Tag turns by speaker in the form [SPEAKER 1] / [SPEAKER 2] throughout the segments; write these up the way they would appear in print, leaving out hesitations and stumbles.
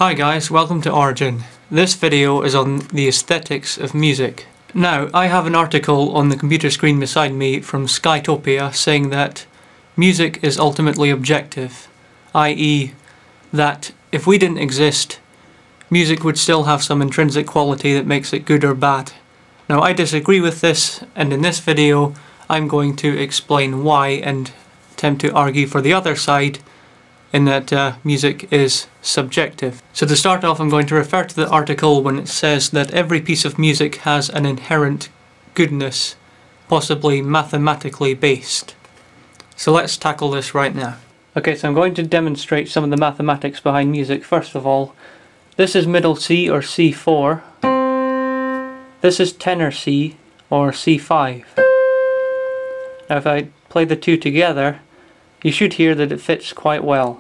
[SPEAKER 1] Hi guys, welcome to Origin. This video is on the aesthetics of music. Now, I have an article on the computer screen beside me from Skytopia saying that music is ultimately objective, i.e. that if we didn't exist, music would still have some intrinsic quality that makes it good or bad. Now, I disagree with this, and in this video I'm going to explain why and attempt to argue for the other side in that music is subjective. So to start off, I'm going to refer to the article when it says that every piece of music has an inherent goodness, possibly mathematically based. So let's tackle this right now. Okay, so I'm going to demonstrate some of the mathematics behind music. First of all, this is middle C or C4. This is tenor C or C5. Now if I play the two together, you should hear that it fits quite well.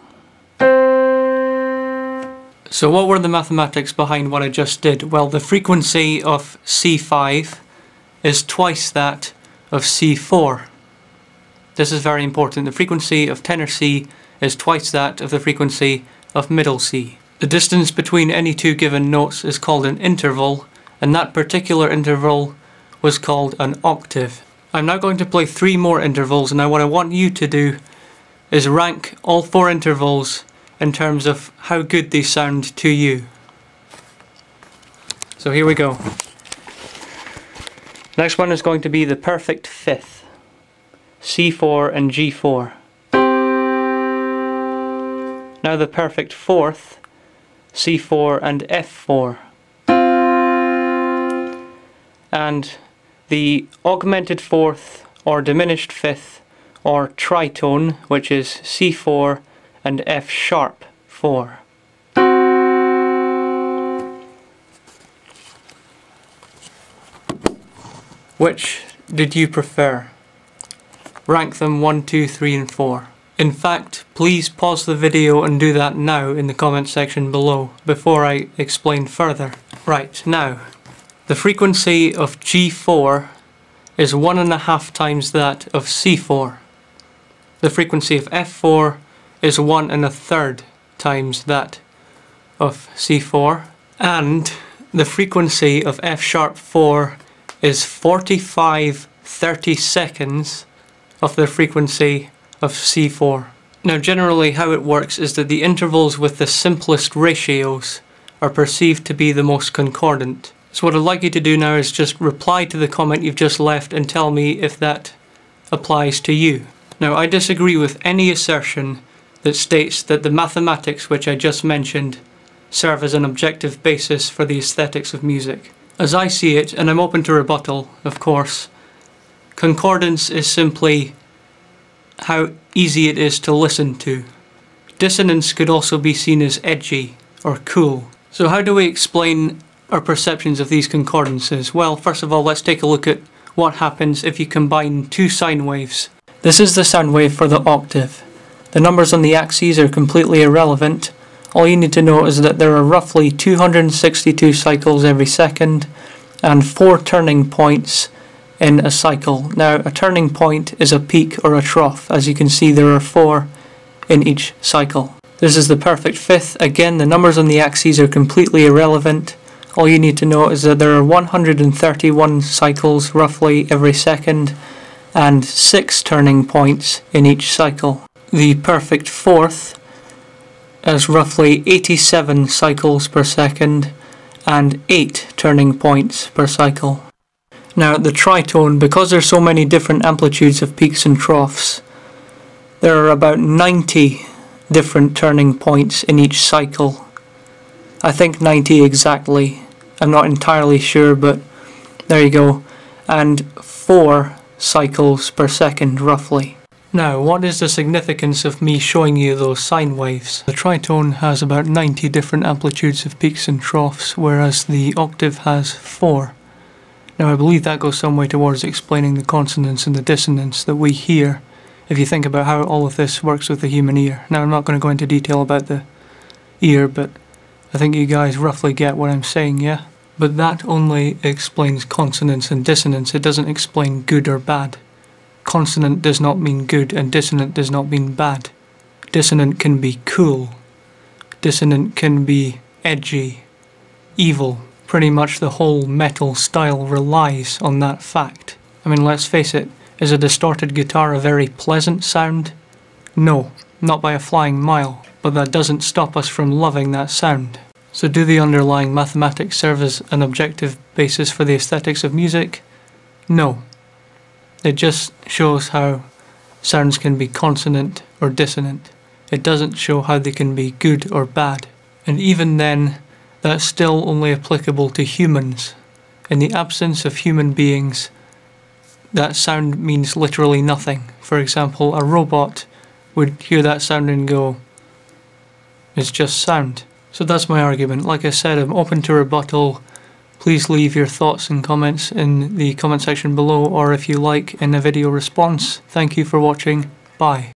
[SPEAKER 1] So what were the mathematics behind what I just did? Well, the frequency of C5 is twice that of C4. This is very important. The frequency of tenor C is twice that of the frequency of middle C. The distance between any two given notes is called an interval, and that particular interval was called an octave. I'm now going to play 3 more intervals. Now what I want you to do is rank all 4 intervals in terms of how good they sound to you. So here we go. Next one is going to be the perfect fifth, C4 and G4. Now the perfect fourth, C4 and F4. And the augmented fourth or diminished fifth or tritone, which is C4 and F sharp 4. Which did you prefer? Rank them 1, 2, 3 and 4. In fact, please pause the video and do that now in the comment section below before I explain further. Right, now, the frequency of G4 is 1.5 times that of C4. The frequency of F4 is 1.33 times that of C4, and the frequency of F sharp 4 is 45/32 of the frequency of C4. Now generally how it works is that the intervals with the simplest ratios are perceived to be the most concordant. So what I'd like you to do now is just reply to the comment you've just left and tell me if that applies to you. Now, I disagree with any assertion that states that the mathematics which I just mentioned serve as an objective basis for the aesthetics of music. As I see it, and I'm open to rebuttal, of course, concordance is simply how easy it is to listen to. Dissonance could also be seen as edgy or cool. So how do we explain our perceptions of these concordances? Well, first of all, let's take a look at what happens if you combine 2 sine waves. This is the sound wave for the octave. The numbers on the axes are completely irrelevant. All you need to know is that there are roughly 262 cycles every second and 4 turning points in a cycle. Now, a turning point is a peak or a trough. As you can see, there are 4 in each cycle. This is the perfect fifth. Again, the numbers on the axes are completely irrelevant. All you need to know is that there are 131 cycles roughly every second and 6 turning points in each cycle. The perfect fourth has roughly 87 cycles per second and 8 turning points per cycle. Now the tritone, because there's so many different amplitudes of peaks and troughs, there are about 90 different turning points in each cycle. I think 90 exactly. I'm not entirely sure, but there you go. And 4 cycles per second roughly. Now, what is the significance of me showing you those sine waves? The tritone has about 90 different amplitudes of peaks and troughs, whereas the octave has 4. Now, I believe that goes some way towards explaining the consonance and the dissonance that we hear if you think about how all of this works with the human ear. Now, I'm not going to go into detail about the ear, but I think you guys roughly get what I'm saying, yeah? But that only explains consonance and dissonance. It doesn't explain good or bad. Consonant does not mean good and dissonant does not mean bad. Dissonant can be cool. Dissonant can be edgy, evil. Pretty much the whole metal style relies on that fact. I mean, let's face it, is a distorted guitar a very pleasant sound? No, not by a flying mile, but that doesn't stop us from loving that sound. So do the underlying mathematics serve as an objective basis for the aesthetics of music? No. It just shows how sounds can be consonant or dissonant. It doesn't show how they can be good or bad. And even then, that's still only applicable to humans. In the absence of human beings, that sound means literally nothing. For example, a robot would hear that sound and go, it's just sound. So that's my argument. Like I said, I'm open to rebuttal. Please leave your thoughts and comments in the comment section below, or if you like, in a video response. Thank you for watching. Bye.